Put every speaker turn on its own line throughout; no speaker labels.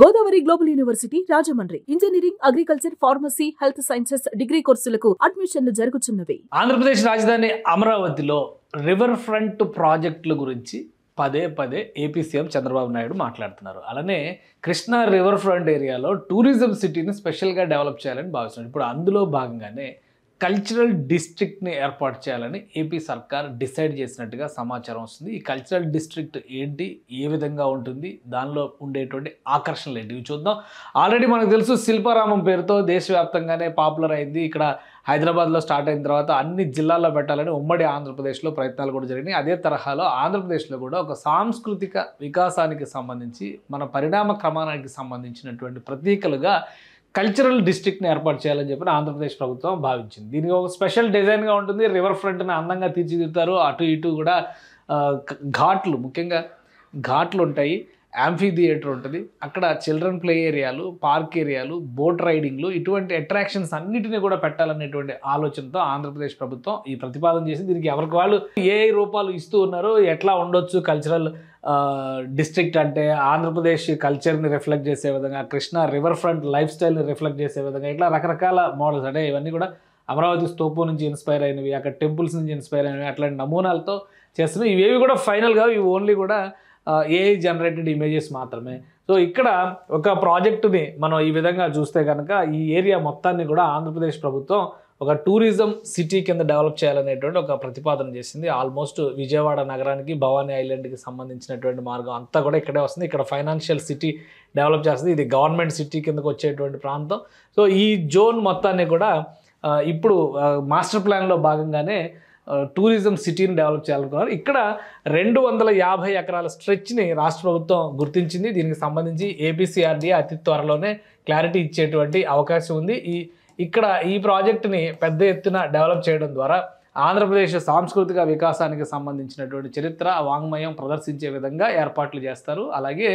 Godavari global university Rajahmundry engineering, agriculture, pharmacy, health sciences degree కోర్సులకు అడ్మిషన్లు జరుగుతున్నవి.
ఆంధ్రప్రదేశ్ రాజధాని అమరావతిలో రివర్ ఫ్రంట్ ప్రాజెక్టుల గురించి పదే పదే ఏపీ సీఎం చంద్రబాబు నాయుడు మాట్లాడుతున్నారు. అలానే కృష్ణా రివర్ ఫ్రంట్ ఏరియాలో టూరిజం సిటీని స్పెషల్గా డెవలప్ చేయాలని భావిస్తున్నారు. ఇప్పుడు అందులో భాగంగానే కల్చరల్ డిస్ట్రిక్ట్ని ఏర్పాటు చేయాలని ఏపీ సర్కార్ డిసైడ్ చేసినట్టుగా సమాచారం వస్తుంది. ఈ కల్చరల్ డిస్ట్రిక్ట్ ఏంటి, ఏ విధంగా ఉంటుంది, దానిలో ఉండేటువంటి ఆకర్షణలు ఏంటి ఇవి చూద్దాం. ఆల్రెడీ మనకు తెలుసు శిల్పారామం పేరుతో దేశవ్యాప్తంగానే పాపులర్ అయింది. ఇక్కడ హైదరాబాద్లో స్టార్ట్ అయిన తర్వాత అన్ని జిల్లాల్లో పెట్టాలని ఉమ్మడి ఆంధ్రప్రదేశ్లో ప్రయత్నాలు కూడా జరిగినాయి. అదే తరహాలో ఆంధ్రప్రదేశ్లో కూడా ఒక సాంస్కృతిక వికాసానికి సంబంధించి మన పరిణామ క్రమానికి సంబంధించినటువంటి ప్రతీకలుగా కల్చరల్ డిస్ట్రిక్ట్ని ఏర్పాటు చేయాలని చెప్పి ఆంధ్రప్రదేశ్ ప్రభుత్వం భావించింది. దీనికి ఒక స్పెషల్ డిజైన్గా ఉంటుంది. రివర్ ఫ్రంట్ని అందంగా తీర్చిదిద్దుతారు. అటు ఇటు కూడా ఘాట్లు, ముఖ్యంగా ఘాట్లు ఉంటాయి, యాంఫీ థియేటర్ ఉంటుంది, అక్కడ చిల్డ్రన్ ప్లే ఏరియాలు, పార్క్ ఏరియాలు, బోట్ రైడింగ్లు, ఇటువంటి అట్రాక్షన్స్ అన్నిటినీ కూడా పెట్టాలనేటువంటి ఆలోచనతో ఆంధ్రప్రదేశ్ ప్రభుత్వం ఈ ప్రతిపాదన చేసి దీనికి ఎవరికి వాళ్ళు ఏ రూపాలు ఇస్తూ ఉన్నారో, ఎట్లా ఉండొచ్చు కల్చరల్ డిస్ట్రిక్ట్ అంటే ఆంధ్రప్రదేశ్ కల్చర్ని రిఫ్లెక్ట్ చేసే విధంగా, కృష్ణా రివర్ ఫ్రంట్ లైఫ్ స్టైల్ని రిఫ్లెక్ట్ చేసే విధంగా, ఇట్లా రకరకాల మోడల్స్ అంటే ఇవన్నీ కూడా అమరావతి స్తూపం నుంచి ఇన్స్పైర్ అయినవి, అక్కడ టెంపుల్స్ నుంచి ఇన్స్పైర్ అయినవి, అట్లాంటి నమూనాలతో చేస్తున్నాయి. ఇవేవి కూడా ఫైనల్గా ఇవి ఓన్లీ కూడా ఏఐ జనరేటెడ్ ఇమేజెస్ మాత్రమే. సో ఇక్కడ ఒక ప్రాజెక్టుని మనం ఈ విధంగా చూస్తే కనుక ఈ ఏరియా మొత్తాన్ని కూడా ఆంధ్రప్రదేశ్ ప్రభుత్వం ఒక టూరిజం సిటీ కింద డెవలప్ చేయాలనేటువంటి ఒక ప్రతిపాదన చేసింది. ఆల్మోస్ట్ విజయవాడ నగరానికి, భవానీ ఐలాండ్కి సంబంధించినటువంటి మార్గం అంతా కూడా ఇక్కడే వస్తుంది. ఇక్కడ ఫైనాన్షియల్ సిటీ డెవలప్ చేస్తుంది. ఇది గవర్నమెంట్ సిటీ కిందకు వచ్చేటువంటి ప్రాంతం. సో ఈ జోన్ మొత్తాన్ని కూడా ఇప్పుడు మాస్టర్ ప్లాన్లో భాగంగానే టూరిజం సిటీని డెవలప్ చేయాలనుకున్నారు. ఇక్కడ 250 ఎకరాల స్ట్రెచ్ని రాష్ట్ర ప్రభుత్వం గుర్తించింది. దీనికి సంబంధించి ఏపీసీఆర్డీఏ అతి త్వరలోనే క్లారిటీ ఇచ్చేటువంటి అవకాశం ఉంది. ఇక్కడ ఈ ప్రాజెక్టుని పెద్ద ఎత్తున డెవలప్ చేయడం ద్వారా ఆంధ్రప్రదేశ్ సాంస్కృతిక వికాసానికి సంబంధించినటువంటి చరిత్ర వాంగ్మయం ప్రదర్శించే విధంగా ఏర్పాట్లు చేస్తారు. అలాగే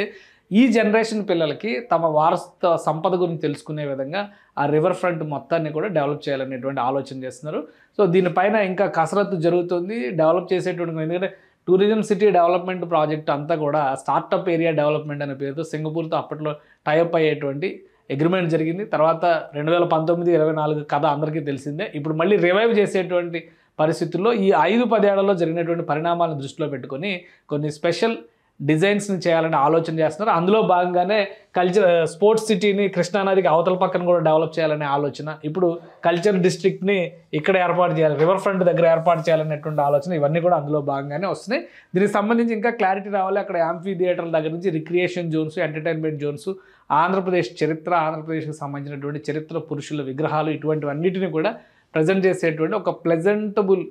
ఈ జనరేషన్ పిల్లలకి తమ వారసత్వ సంపద గురించి తెలుసుకునే విధంగా ఆ రివర్ ఫ్రంట్ మొత్తాన్ని కూడా డెవలప్ చేయాలనేటువంటి ఆలోచన చేస్తున్నారు. సో దీనిపైన ఇంకా కసరత్తు జరుగుతుంది డెవలప్ చేసేటువంటి. ఎందుకంటే టూరిజం సిటీ డెవలప్మెంట్ ప్రాజెక్ట్ అంతా కూడా స్టార్టప్ ఏరియా డెవలప్మెంట్ అనే పేరుతో సింగపూర్తో అప్పట్లో టైఅప్ అయ్యేటువంటి అగ్రిమెంట్ జరిగింది. తర్వాత 2019-24 కథ అందరికీ తెలిసిందే. ఇప్పుడు మళ్ళీ రివైవ్ చేసేటువంటి పరిస్థితుల్లో ఈ 5-10 ఏళ్లలో జరిగినటువంటి పరిణామాలను దృష్టిలో పెట్టుకొని కొన్ని స్పెషల్ డిజైన్స్ని చేయాలని ఆలోచన చేస్తున్నారు. అందులో భాగంగానే స్పోర్ట్స్ సిటీని కృష్ణానదికి అవతల పక్కన కూడా డెవలప్ చేయాలనే ఆలోచన, ఇప్పుడు కల్చర్ డిస్ట్రిక్ట్ని ఇక్కడ ఏర్పాటు చేయాలి, రివర్ ఫ్రంట్ దగ్గర ఏర్పాటు చేయాలనేటువంటి ఆలోచన, ఇవన్నీ కూడా అందులో భాగంగానే వస్తున్నాయి. దీనికి సంబంధించి ఇంకా క్లారిటీ రావాలి. అక్కడ యాంఫీ థియేటర్ల దగ్గర నుంచి recreation zones, entertainment zones, Andhra Pradesh చరిత్ర, ఆంధ్రప్రదేశ్కి సంబంధించినటువంటి చరిత్ర పురుషుల విగ్రహాలు, ఇటువంటివన్నిటిని కూడా ప్రజెంట్ చేసేటువంటి ఒక ప్లెజెంటబుల్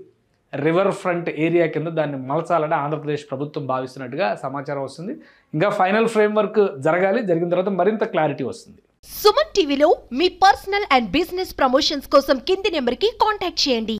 రివర్ ఫ్రంట్ ఏరియా కింద దాన్ని మలచాలని ఆంధ్రప్రదేశ్ ప్రభుత్వం భావిస్తున్నట్టుగా సమాచారం వస్తుంది. ఇంకా ఫైనల్ ఫ్రేమ్వర్క్ జరగాలి. జరిగిన తర్వాత మరింత క్లారిటీ వస్తుంది.
సుమన్ టీవీలో మీ పర్సనల్ అండ్ బిజినెస్ ప్రమోషన్స్ కోసం కింది నెంబర్కి కాంటాక్ట్ చేయండి.